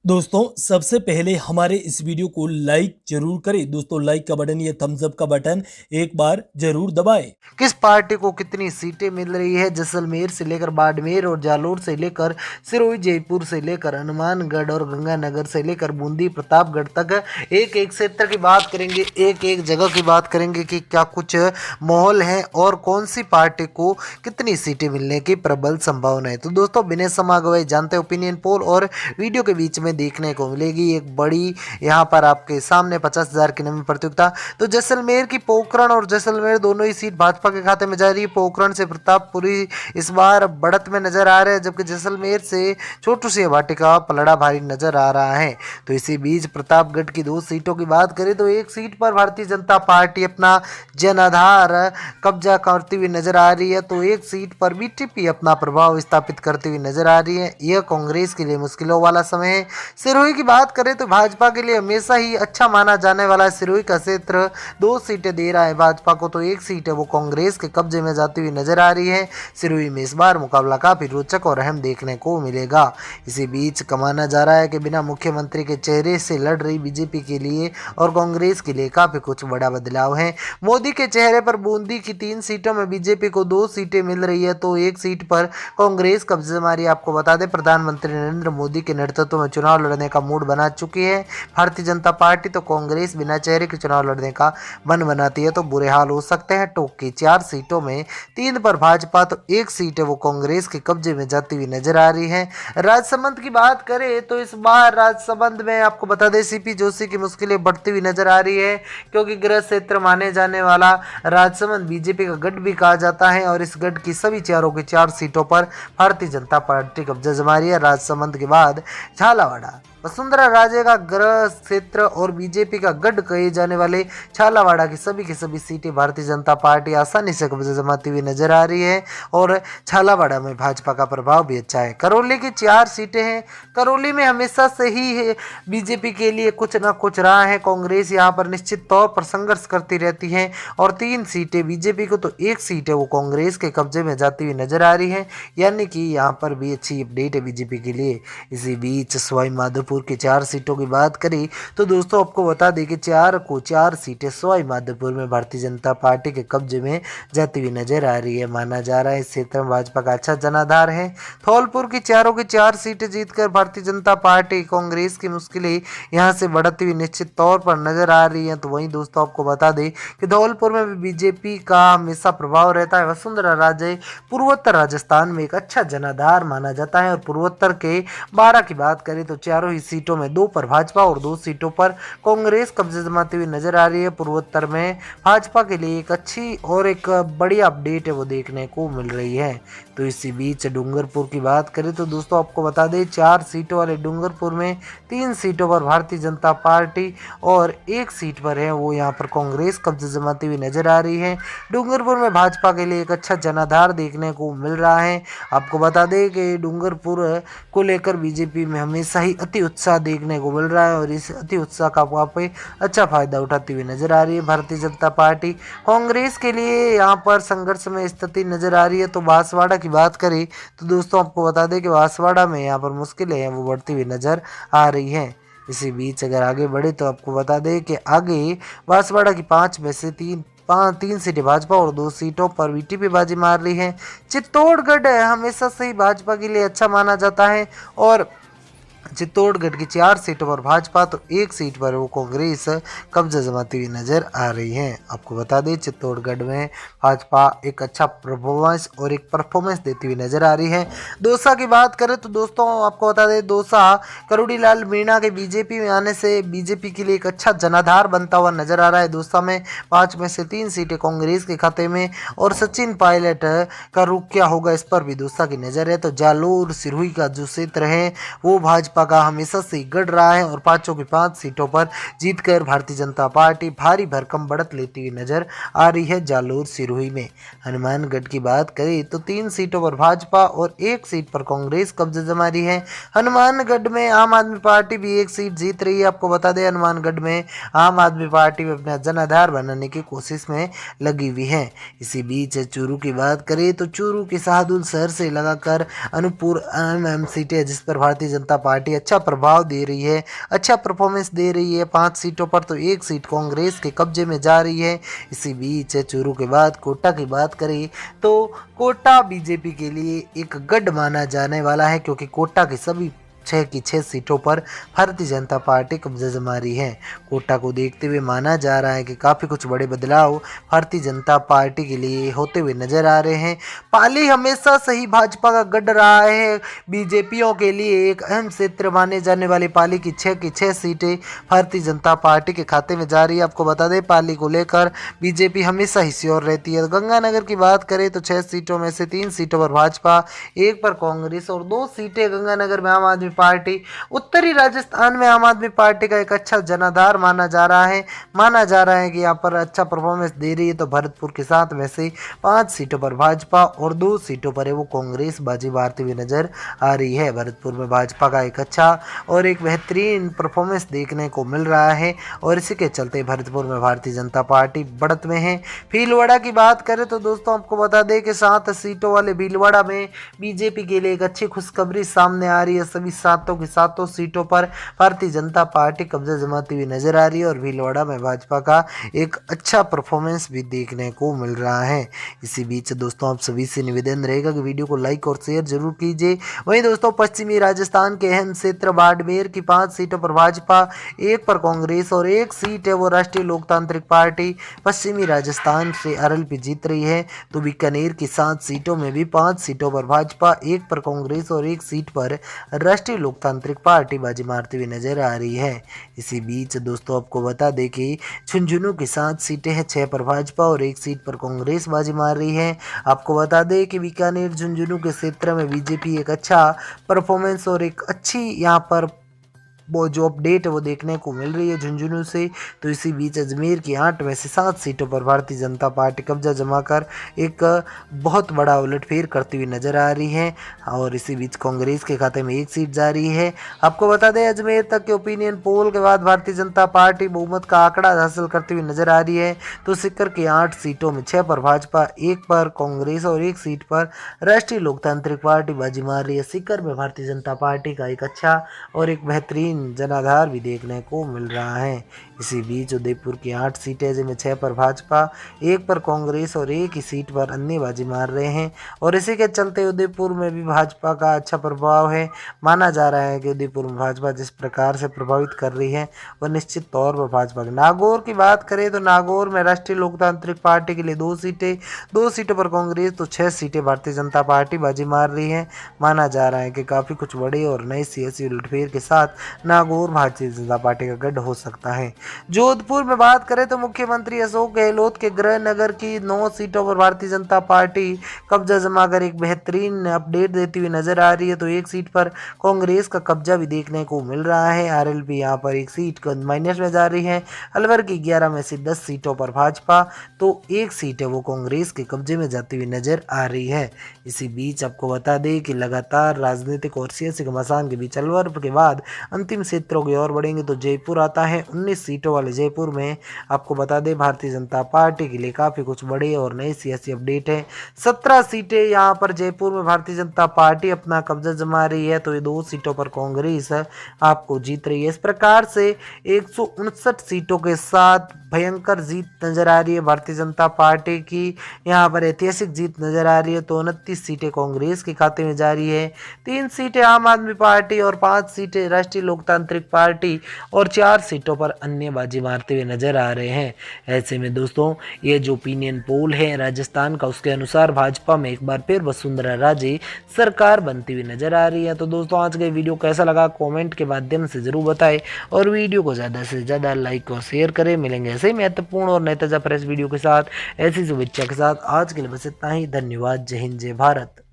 दोस्तों सबसे पहले हमारे इस वीडियो को लाइक जरूर करें। दोस्तों लाइक का बटन या थम्स अप का बटन एक बार जरूर दबाएं। किस पार्टी को कितनी सीटें मिल रही है? जैसलमेर से लेकर बाड़मेर और जालोर से लेकर सिरोही, जयपुर से लेकर हनुमानगढ़ और गंगानगर से लेकर बूंदी, प्रतापगढ़ तक एक एक क्षेत्र की बात करेंगे, एक एक जगह की बात करेंगे कि क्या कुछ माहौल है और कौन सी पार्टी को कितनी सीटें मिलने की प्रबल संभावना है। तो दोस्तों बिना समय गवाए जानते ओपिनियन पोल और वीडियो के बीच में देखने को मिलेगी एक बड़ी यहाँ पर आपके सामने 50,000 की नवी प्रतियोगिता। तो जैसलमेर की पोखरण और जैसलमेर दोनों ही सीट भाजपा के खाते में जा रही है। पोखरण से प्रतापपुरी इस बार बढ़त में नजर आ रहे हैं, जबकि जैसलमेर से छोटू सिंह भाटी का पलड़ा भारी नजर आ रहा है। तो इसी बीच प्रतापगढ़ की 2 सीटों की बात करें तो एक सीट पर भारतीय जनता पार्टी अपना जनाधार कब्जा करती हुई नजर आ रही है, तो एक सीट पर बीटीपी अपना प्रभाव स्थापित करती हुई नजर आ रही है। यह कांग्रेस के लिए मुश्किलों वाला समय है। सिरोही की बात करें तो भाजपा के लिए हमेशा ही अच्छा माना जाने वाला सिरोही का क्षेत्र 2 सीटें दे रहा है भाजपा को, तो एक सीट है वो कांग्रेस के कब्जे में जाती हुई नजर आ रही है। सिरोही में इस बार मुकाबला काफी रोचक और अहम देखने को मिलेगा। इसी बीच कमाना जा रहा है कि बिना मुख्यमंत्री के चेहरे से लड़ रही बीजेपी के लिए और कांग्रेस के लिए काफी कुछ बड़ा बदलाव है। मोदी के चेहरे पर बूंदी की 3 सीटों में बीजेपी को 2 सीटें मिल रही है, तो एक सीट पर कांग्रेस कब्जे मारी। आपको बता दें प्रधानमंत्री नरेंद्र मोदी के नेतृत्व में चुनाव लड़ने का मूड बना चुकी है भारतीय जनता पार्टी, तो कांग्रेस बिना चेहरे के चुनाव लड़ने का मन बनाती है तो बुरे हाल हो सकते हैं। टोक की 4 सीटों में 3 पर भाजपा तो एक सीट है वो कांग्रेस के कब्जे में जाती हुई नजर आ रही है। राजसमंद की बात करें तो इस बार राजसमंद में आपको बता दें सीपी जोशी की मुश्किलें बढ़ती हुई नजर आ रही है, क्योंकि गृह क्षेत्र माने जाने वाला राजसमंद बीजेपी का गढ़ भी कहा जाता है और इस गढ़ की सभी चारों की 4 सीटों पर भारतीय जनता पार्टी कब्जा जमा रही है। राजसमंद के बाद झालावाड़ा वसुंधरा राजे का गृह क्षेत्र और बीजेपी का गढ़ कहे जाने वाले झालावाड़ा की सभी सीटें भारतीय जनता पार्टी आसानी से कब्जा जमाती हुई नजर आ रही है और झालावाड़ा में भाजपा का प्रभाव भी अच्छा है। करौली की 4 सीटें हैं। करौली में हमेशा से ही बीजेपी के लिए कुछ ना कुछ रहा है। कांग्रेस यहाँ पर निश्चित तौर पर संघर्ष करती रहती है और 3 सीटें बीजेपी को तो एक सीट है वो कांग्रेस के कब्जे में जाती हुई नजर आ रही है, यानी कि यहाँ पर भी अच्छी अपडेट है बीजेपी के लिए। इसी बीच सवाई माधोपुर की 4 सीटों की बात करी तो दोस्तों आपको बता दें कि 4 सीटें सवाई माधोपुर में भारतीय जनता पार्टी के कब्जे में जाती हुई नजर आ रही है। माना जा रहा है इस क्षेत्र में भाजपा का अच्छा जनाधार है। धौलपुर की 4 सीटें जीतकर भारतीय जनता पार्टी कांग्रेस की मुश्किलें यहां से बढ़ती हुई निश्चित तौर पर नजर आ रही है। तो वहीं दोस्तों आपको बता दें कि धौलपुर में भी बीजेपी का हमेशा प्रभाव रहता है। वसुंधरा राजे पूर्वोत्तर राजस्थान में एक अच्छा जनाधार माना जाता है और पूर्वोत्तर के 12 की बात करें तो चारों ही सीटों में 2 पर भाजपा और 2 सीटों पर कांग्रेस कब्जे जमाती हुई नजर आ रही है। पूर्वोत्तर में भाजपा के लिए एक अच्छी और एक बड़ी अपडेट है वो देखने को मिल रही है। तो इसी बीच डूंगरपुर की बात करें तो दोस्तों आपको बता दें 4 सीटों वाले डूंगरपुर में 3 सीटों पर भारतीय जनता पार्टी और एक सीट पर है वो यहाँ पर कांग्रेस कब्जे जमाती हुई नजर आ रही है। डूंगरपुर में भाजपा के लिए एक अच्छा जनाधार देखने को मिल रहा है। आपको बता दें कि डूंगरपुर को लेकर बीजेपी में हमेशा ही अति उत्साह देखने को मिल रहा है और इस अति उत्साह का वहाँ पे अच्छा फायदा उठाती हुई नजर आ रही है भारतीय जनता पार्टी। कांग्रेस के लिए यहाँ पर संघर्ष में स्थिति नजर आ रही है। तो बांसवाड़ा की बात करें तो दोस्तों आपको बता दें कि बांसवाड़ा में यहाँ पर मुश्किलें हैं वो बढ़ती हुई नजर आ रही हैं। इसी बीच अगर आगे बढ़े तो आपको बता दें कि आगे बांसवाड़ा की 5 में से 3 सीटें भाजपा और 2 सीटों पर बीटीपी बाजी मार रही है। चित्तौड़गढ़ हमेशा से ही भाजपा के लिए अच्छा माना जाता है और चित्तौड़गढ़ की 4 सीटों पर भाजपा तो एक सीट पर वो कांग्रेस कब्जा जमाती हुई नजर आ रही है। आपको बता दें चित्तौड़गढ़ में भाजपा एक अच्छा परफॉर्मेंस देती हुई नजर आ रही है। दौसा की बात करें तो दोस्तों आपको बता दें दौसा करोड़ी लाल मीणा के बीजेपी में आने से बीजेपी के लिए एक अच्छा जनाधार बनता हुआ नजर आ रहा है। दौसा में 5 में से 3 सीटें कांग्रेस के खाते में और सचिन पायलट का रुख क्या होगा इस पर भी दौसा की नजर है। तो जालोर सिरोही का जो क्षेत्र है वो भाजपा का हमेशा से गढ़ रहा है और 5 की 5 सीटों पर जीतकर भारतीय जनता पार्टी भारी भरकम बढ़त लेती हुई नजर आ रही है। जालोर सिरोही में हनुमानगढ़ की बात करें तो 3 सीटों पर भाजपा और एक सीट पर कांग्रेस कब्जा जमा रही है। हनुमानगढ़ में आम आदमी पार्टी भी एक सीट जीत रही है। आपको बता दें हनुमानगढ़ में आम आदमी पार्टी में अपना जनाधार बनाने की कोशिश में लगी हुई है। इसी बीच चूरू की बात करें तो चूरू की शाहदुल शहर से लगाकर अनूपपुर सीटें जिस पर भारतीय जनता पार्टी पार्टी अच्छा प्रभाव दे रही है, अच्छा परफॉर्मेंस दे रही है। 5 सीटों पर तो एक सीट कांग्रेस के कब्जे में जा रही है। इसी बीच चूरू के बाद कोटा की बात करें तो कोटा बीजेपी के लिए एक गढ़ माना जाने वाला है, क्योंकि कोटा की सभी 6 की 6 सीटों पर भारतीय जनता पार्टी कब्जा जमा रही है। कोटा को देखते हुए माना जा रहा है कि काफ़ी कुछ बड़े बदलाव भारतीय जनता पार्टी के लिए होते हुए नजर आ रहे हैं। पाली हमेशा से ही भाजपा का गढ़ रहा है। बीजेपियों के लिए एक अहम क्षेत्र माने जाने वाली पाली की 6 की 6 सीटें भारतीय जनता पार्टी के खाते में जा रही है। आपको बता दें, पाली को लेकर बीजेपी हमेशा ही श्योर रहती है। गंगानगर की बात करें तो 6 सीटों में से 3 सीटों पर भाजपा, 1 पर कांग्रेस और 2 सीटें गंगानगर में आम आदमी पार्टी। उत्तरी राजस्थान में आम आदमी पार्टी का एक अच्छा जनाधार माना जा रहा है कि यहाँ पर अच्छा परफॉर्मेंस दे रही है। तो भरतपुर के साथ वैसे 5 सीटों पर भाजपा और 2 सीटों पर है वो कांग्रेस बाजी मारती हुई नजर आ रही है। भरतपुर में भाजपा का एक अच्छा और एक बेहतरीन परफॉर्मेंस देखने को मिल रहा है और इसी के चलते भरतपुर में भारतीय जनता पार्टी बढ़त में है। भीलवाड़ा की बात करें तो दोस्तों आपको बता दें कि 7 सीटों वाले भीलवाड़ा में बीजेपी के लिए एक अच्छी खुशखबरी सामने आ रही है। सभी 7 की 7 सीटों पर भारतीय जनता पार्टी कब्जा जमाती हुई नजर आ रही है और भीलवाड़ा में भाजपा का एक अच्छा परफॉर्मेंस भी देखने को मिल रहा है। इसी बीच दोस्तों आप सभी से निवेदन रहेगा कि वीडियो को लाइक और शेयर जरूर कीजिए। वहीं दोस्तों पश्चिमी राजस्थान के अहम क्षेत्र बाड़मेर की 5 सीटों पर भाजपा, 1 पर कांग्रेस और 1 सीट है वो राष्ट्रीय लोकतांत्रिक पार्टी पश्चिमी राजस्थान से आरएलपी जीत रही है। तो बीकानेर की 7 सीटों में भी 5 सीटों पर भाजपा, 1 पर कांग्रेस और 1 सीट पर राष्ट्रीय लोकतांत्रिक पार्टी बाजी मारती हुई नजर आ रही है। इसी बीच दोस्तों आपको बता दें कि झुंझुनू की 7 सीटें हैं, 6 पर भाजपा और 1 सीट पर कांग्रेस बाजी मार रही है। आपको बता दें कि बीकानेर झुंझुनू के क्षेत्र में बीजेपी एक अच्छा परफॉर्मेंस और एक अच्छी यहाँ पर वो जो अपडेट है वो देखने को मिल रही है झुंझुनू से। तो इसी बीच अजमेर की 8 में से 7 सीटों पर भारतीय जनता पार्टी कब्जा जमाकर एक बहुत बड़ा उलटफेर करती हुई नजर आ रही है और इसी बीच कांग्रेस के खाते में 1 सीट जा रही है। आपको बता दें अजमेर तक के ओपिनियन पोल के बाद भारतीय जनता पार्टी बहुमत का आंकड़ा हासिल करती हुई नजर आ रही है। तो सिक्कर की 8 सीटों में 6 पर भाजपा, 1 पर कांग्रेस और 1 सीट पर राष्ट्रीय लोकतांत्रिक पार्टी बाजी मार रही है। सिक्कर में भारतीय जनता पार्टी का एक अच्छा और एक बेहतरीन जनाधार भी देखने को मिल रहा है। इसी बीच उदयपुर की 8 सीटें जिनमें 6 पर भाजपा, 1 पर कांग्रेस और 1 ही सीट पर अन्य बाजी मार रहे हैं और इसी के चलते उदयपुर में भी भाजपा का अच्छा प्रभाव है। माना जा रहा है कि उदयपुर में भाजपा जिस प्रकार से प्रभावित कर रही है वह निश्चित तौर पर भाजपा की। नागौर की बात करें तो नागौर में राष्ट्रीय लोकतांत्रिक पार्टी के लिए 2 सीटें, 2 सीटों पर कांग्रेस तो 6 सीटें भारतीय जनता पार्टी बाजी मार रही है। माना जा रहा है कि काफ़ी कुछ बड़े और नए सियासी उलटफेर के साथ नागौर भारतीय जनता पार्टी का गढ़ हो सकता है। जोधपुर में बात करें तो मुख्यमंत्री अशोक गहलोत के गृह नगर की 9 सीटों पर भारतीय जनता पार्टी कब्जा जमाकर एक बेहतरीन अपडेट देती हुई नजर आ रही है। तो 1 सीट पर कांग्रेस का कब्जा भी देखने को मिल रहा है। आरएलपी यहाँ पर 1 सीट माइनस में जा रही है। अलवर की 11 में से 10 सीटों पर भाजपा तो 1 सीट है वो कांग्रेस के कब्जे में जाती हुई नजर आ रही है। इसी बीच आपको बता दें कि लगातार राजनीतिक और सियासी घमासान के बीच अलवर के बाद अंतिम क्षेत्रों की ओर बढ़ेंगे तो जयपुर आता है। 19 सीटों वाले जयपुर में आपको बता दें भारतीय जनता पार्टी के लिए काफ़ी कुछ बड़े और नए सियासी अपडेट है। 17 सीटें यहाँ पर जयपुर में भारतीय जनता पार्टी अपना कब्जा जमा रही है। तो ये 2 सीटों पर कांग्रेस आपको जीत रही है। इस प्रकार से 159 सीटों के साथ भयंकर जीत नजर आ रही है भारतीय जनता पार्टी की। यहाँ पर ऐतिहासिक जीत नजर आ रही है। तो 29 सीटें कांग्रेस के खाते में जा रही है, 3 सीटें आम आदमी पार्टी और 5 सीटें राष्ट्रीय लोकतांत्रिक पार्टी और 4 सीटों पर अन्य बाजी मारते हुए नजर आ रहे हैं। ऐसे में दोस्तों ये जो ओपिनियन पोल है राजस्थान का उसके अनुसार भाजपा में एक बार फिर वसुंधरा राजे सरकार बनती हुई नजर आ रही है। तो दोस्तों आज का वीडियो कैसा लगा कमेंट के माध्यम से जरूर बताएं और वीडियो को ज़्यादा से ज़्यादा लाइक और शेयर करें। मिलेंगे ऐसे ही महत्वपूर्ण और नए ताजा फ्रेश वीडियो के साथ, ऐसी शुभेच्छा के साथ। आज के लिए बस इतना ही। धन्यवाद। जय हिंद, जय भारत।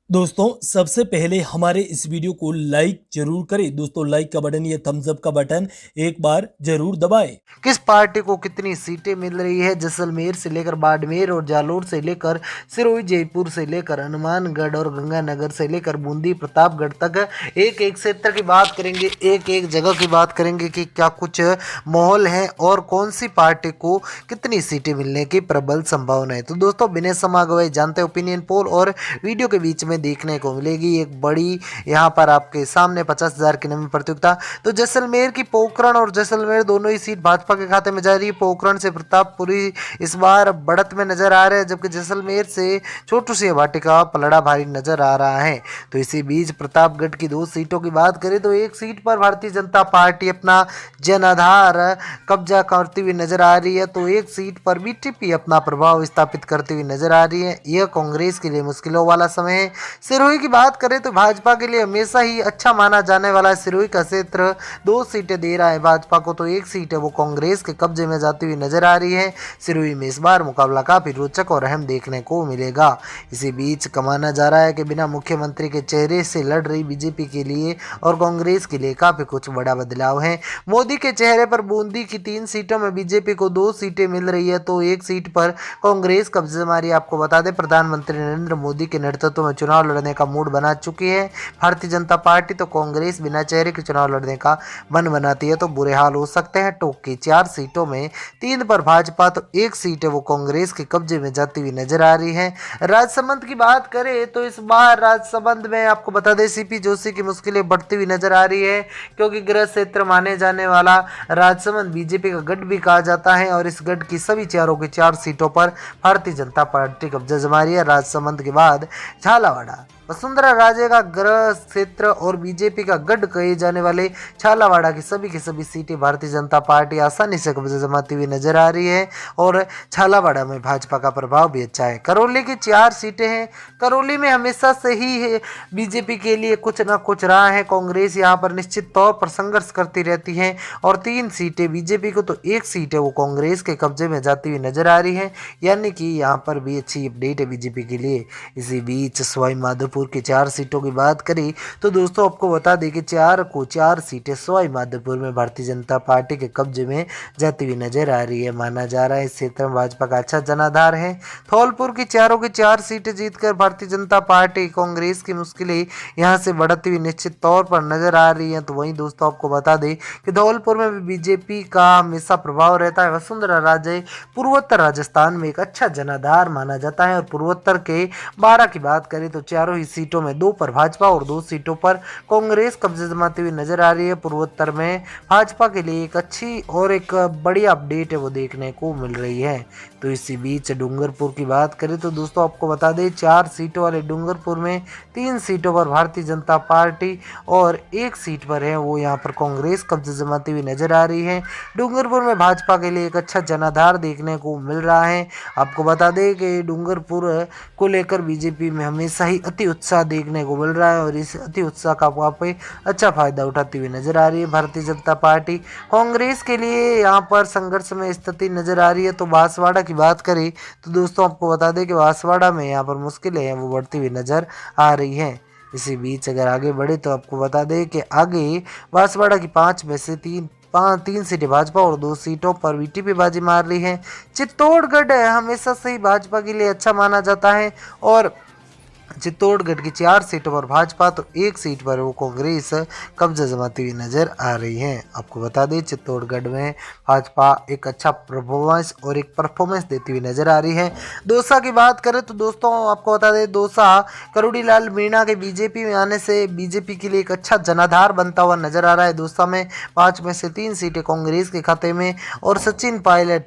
दोस्तों सबसे पहले हमारे इस वीडियो को लाइक जरूर करें। दोस्तों लाइक का बटन या थम्स अप का बटन एक बार जरूर दबाएं। किस पार्टी को कितनी सीटें मिल रही है, जैसलमेर से लेकर बाड़मेर और जालोर से लेकर सिरोही, जयपुर से लेकर हनुमानगढ़ और गंगानगर से लेकर बूंदी प्रतापगढ़ तक एक एक क्षेत्र की बात करेंगे, एक एक जगह की बात करेंगे कि क्या कुछ माहौल है और कौन सी पार्टी को कितनी सीटें मिलने की प्रबल संभावना है। तो दोस्तों बिना समय गवाए जानते ओपिनियन पोल और वीडियो के बीच में देखने को मिलेगी। एक बड़ी यहाँ पर आपके सामने 50,000 की नवी प्रतियोगिता। तो जैसलमेर की पोखरण और जैसलमेर दोनों ही सीट भाजपा के खाते में जा रही है। पोखरण से प्रतापपुरी इस बार बढ़त में नजर आ रहे हैं, जबकि जैसलमेर से छोटू सिंह भाटी का पलड़ा भारी नजर आ रहा है। तो इसी बीच प्रतापगढ़ की 2 सीटों की बात करें तो एक सीट पर भारतीय जनता पार्टी अपना जनाधार कब्जा करती हुई नजर आ रही है, तो एक सीट पर बीटीपी अपना प्रभाव स्थापित करती हुई नजर आ रही है। यह कांग्रेस के लिए मुश्किलों वाला समय है। सिरोही की बात करें तो भाजपा के लिए हमेशा ही अच्छा माना जाने वाला सिरोही का क्षेत्र 2 सीटें दे रहा है भाजपा को, तो एक सीट है वो कांग्रेस के कब्जे में जाती हुई नजर आ रही है। सिरोही में इस बार मुकाबला काफी रोचक और अहम देखने को मिलेगा। इसी बीच कमाना जा रहा है कि बिना मुख्यमंत्री के चेहरे से लड़ रही बीजेपी के लिए और कांग्रेस के लिए काफी कुछ बड़ा बदलाव है। मोदी के चेहरे पर बूंदी की 3 सीटों में बीजेपी को 2 सीटें मिल रही है, तो एक सीट पर कांग्रेस कब्जे जमा रही है। आपको बता दें प्रधानमंत्री नरेंद्र मोदी के नेतृत्व में चुनाव लड़ने का मूड बना चुकी है भारतीय जनता पार्टी, तो कांग्रेस बिना चेहरे के चुनाव लड़ने का मन बनाती है तो बुरे हाल हो सकते हैं। टोक की 4 सीटों में 3 पर भाजपा तो एक सीट है वो कांग्रेस के कब्जे में जाती हुई नजर आ रही है। राजसमंद की बात करें तो इस बार राजसमंद में आपको बता दें सीपी जोशी की मुश्किलें बढ़ती हुई नजर आ रही है, क्योंकि गृह क्षेत्र माने जाने वाला राजसमंद बीजेपी का गढ़ भी कहा जाता है और इस गढ़ की सभी चारों की 4 सीटों पर भारतीय जनता पार्टी कब्जा जमा रही है। राजसमंद के बाद झालावाड़ा वसुंधरा राजे का गृह क्षेत्र और बीजेपी का गढ़ कहे जाने वाले झालावाड़ा की सभी सीटें भारतीय जनता पार्टी आसानी से कब्जा जमाती हुई नजर आ रही है और झालावाड़ा में भाजपा का प्रभाव भी अच्छा है। करौली की 4 सीटें हैं। करौली में हमेशा से ही बीजेपी के लिए कुछ ना कुछ रहा है। कांग्रेस यहाँ पर निश्चित तौर पर संघर्ष करती रहती है और 3 सीटें बीजेपी को तो एक सीट है वो कांग्रेस के कब्जे में जाती हुई नजर आ रही है, यानी कि यहाँ पर भी अच्छी अपडेट है बीजेपी के लिए। इसी बीच सवाई माधोपुर की 4 सीटों की बात करें तो दोस्तों आपको बता दें कि 4 सीटें सवाई माधोपुर में भारतीय जनता पार्टी के कब्जे में जाती हुई नजर आ रही है। माना जा रहा है इस क्षेत्र में भाजपा का अच्छा जनाधार है। धौलपुर की 4 सीटें जीतकर भारतीय जनता पार्टी कांग्रेस की मुश्किलें यहां से बढ़ती हुई निश्चित तौर पर नजर आ रही है। तो वहीं दोस्तों आपको बता दें कि धौलपुर में भी बीजेपी का हमेशा प्रभाव रहता है। वसुंधरा राजे पूर्वोत्तर राजस्थान में एक अच्छा जनाधार माना जाता है और पूर्वोत्तर के 12 की बात करें तो चारों ही सीटों में 2 पर भाजपा और 2 सीटों पर कांग्रेस कब्जे जमाती हुई नजर आ रही है। पूर्वोत्तर में भाजपा के लिए एक अच्छी और एक बड़ी अपडेट है वो देखने को मिल रही है। तो इसी बीच डूंगरपुर की बात करें तो दोस्तों आपको बता दें 4 सीटों वाले डूंगरपुर में 3 सीटों पर भारतीय जनता पार्टी और एक सीट पर है वो यहाँ पर कांग्रेस कब्जे जमाती हुई नजर आ रही है। डूंगरपुर में भाजपा के लिए एक अच्छा जनाधार देखने को मिल रहा है। आपको बता दें कि डूंगरपुर को लेकर बीजेपी में हमेशा ही अति उत्साह देखने को मिल रहा है और इस अति उत्साह का वहाँ पे अच्छा फायदा उठाती हुई नजर आ रही है भारतीय जनता पार्टी। कांग्रेस के लिए यहाँ पर संघर्ष में स्थिति नजर आ रही है। तो बांसवाड़ा की बात करें तो दोस्तों आपको बता दें कि बांसवाड़ा में यहाँ पर मुश्किलें हैं वो बढ़ती हुई नजर आ रही है। इसी बीच अगर आगे बढ़े तो आपको बता दें कि आगे बांसवाड़ा की 5 में से 3 सीटें भाजपा और 2 सीटों पर बीटीपी बाजी मार रही है। चित्तौड़गढ़ हमेशा से ही भाजपा के लिए अच्छा माना जाता है और चित्तौड़गढ़ की 4 सीटों पर भाजपा तो एक सीट पर वो कांग्रेस कब्जा जमाती हुई नजर आ रही है। आपको बता दें चित्तौड़गढ़ में भाजपा एक अच्छा परफॉर्मेंस देती हुई नजर आ रही है। दौसा की बात करें तो दोस्तों आपको बता दें दौसा करोड़ीलाल मीणा के बीजेपी में आने से बीजेपी के लिए एक अच्छा जनाधार बनता हुआ नजर आ रहा है। दौसा में 5 में से 3 सीटें कांग्रेस के खाते में और सचिन पायलट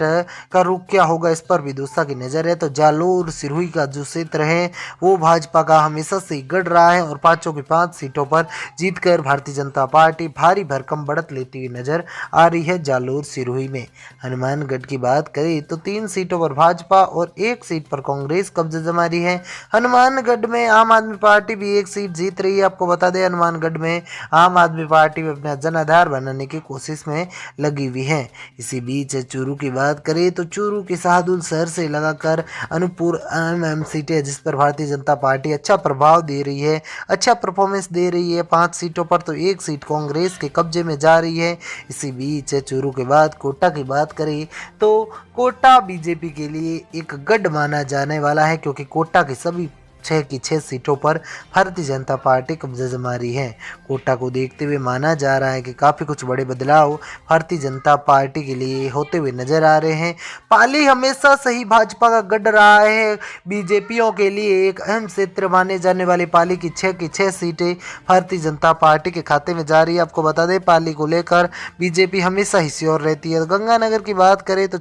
का रुख क्या होगा इस पर भी दौसा की नजर है। तो जालोर सिरोही का जो क्षेत्र है वो भाजपा का हमेशा से गढ़ रहा है और 5 की 5 सीटों पर जीतकर भारतीय जनता पार्टी भारी भरकम बढ़त लेती हुई नजर आ रही है। जालोर सिरोही में हनुमानगढ़ की बात करें तो 3 सीटों पर भाजपा और एक सीट पर कांग्रेस कब्जा जमा रही है। हनुमानगढ़ में आम आदमी पार्टी भी एक सीट जीत रही है। आपको बता दें हनुमानगढ़ में आम आदमी पार्टी में अपना जनाधार बनाने की कोशिश में लगी हुई है। इसी बीच चूरू की बात करें तो चूरू के शाहदुल शहर से लगाकर अनूपपुर सीटें जिस पर भारतीय जनता पार्टी अच्छा प्रभाव दे रही है, अच्छा परफॉर्मेंस दे रही है। 5 सीटों पर तो एक सीट कांग्रेस के कब्जे में जा रही है। इसी बीच चूरू के बाद कोटा की बात करें तो कोटा बीजेपी के लिए एक गढ़ माना जाने वाला है, क्योंकि कोटा की सभी 6 की 6 सीटों पर भारतीय जनता पार्टी कब्जा जमा रही है। कोटा को देखते हुए माना जा रहा है कि काफ़ी कुछ बड़े बदलाव भारतीय जनता पार्टी के लिए होते हुए नजर आ रहे हैं। पाली हमेशा से ही भाजपा का गढ़ रहा है। बीजेपियों के लिए एक अहम क्षेत्र माने जाने वाली पाली की 6 सीटें भारतीय जनता पार्टी के खाते में जा रही है। आपको बता दें, पाली को लेकर बीजेपी हमेशा ही श्योर रहती है। गंगानगर की बात करें तो